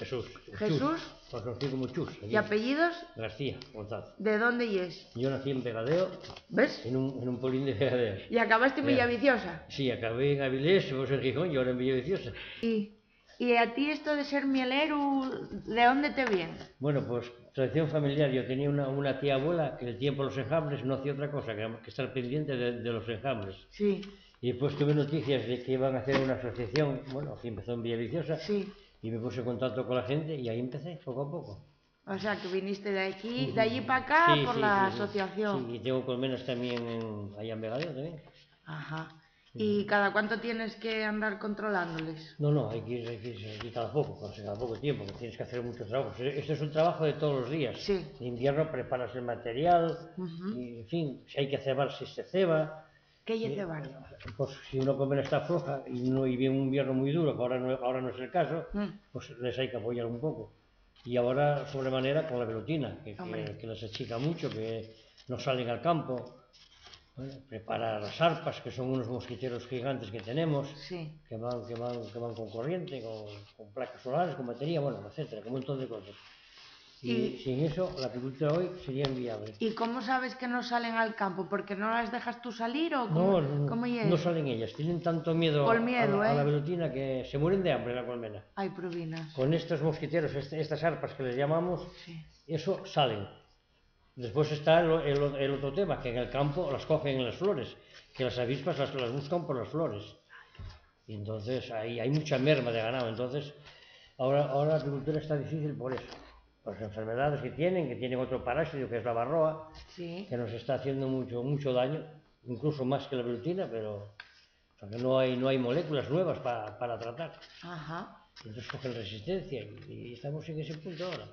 Jesús. Jesús. Pues conocí como Chus. ¿Y apellidos? García González. ¿De dónde es? Yo nací en Vegadeo. ¿Ves? En un polín de Vegadeo. ¿Y acabaste en Villaviciosa? Sí, acabé en Avilés, vos en Gijón y ahora en Villaviciosa. ¿Y a ti esto de ser mielero, de dónde te viene? Bueno, pues tradición familiar. Yo tenía una tía abuela que en el tiempo de los enjambres no hacía otra cosa que estar pendiente de los enjambres. Sí. Y después tuve noticias de que iban a hacer una asociación, bueno, que empezó en Villaviciosa, Sí. y me puse en contacto con la gente y ahí empecé, poco a poco. O sea, que viniste de allí para acá por la asociación. Sí, y tengo colmenas también allá en Vegadeo también. Ajá. ¿Y cada cuánto tienes que andar controlándoles? No, hay que ir cada poco tiempo, que tienes que hacer muchos trabajos. Esto es un trabajo de todos los días. Sí. En invierno preparas el material, y, en fin, si hay que cebar, si se ceba. ¿Qué hay que cebar? Pues si una colmena está floja y viene un invierno muy duro, que ahora no es el caso, pues les hay que apoyar un poco. Y ahora sobremanera con la velutina, que les achica mucho, que no salen al campo. Bueno, preparar las arpas, que son unos mosquiteros gigantes que tenemos, sí. que van con corriente, con placas solares, con batería, bueno, etcétera, un montón de cosas. Y sin eso, la agricultura hoy sería inviable. ¿Y cómo sabes que no salen al campo? ¿Porque no las dejas tú salir o cómo es? No salen ellas, tienen tanto miedo, a la velutina que se mueren de hambre en la colmena. Ay, provinas. Con estos mosquiteros, estas arpas que les llamamos, eso salen. Después está el otro tema, que en el campo las cogen en las flores, que las avispas las buscan por las flores. Y entonces hay mucha merma de ganado. Entonces, ahora la agricultura está difícil por eso. Por las enfermedades que tienen otro parásito que es la varroa, que nos está haciendo mucho daño, incluso más que la velutina, pero porque no hay moléculas nuevas para tratar. Ajá. Entonces cogen resistencia y estamos en ese punto ahora.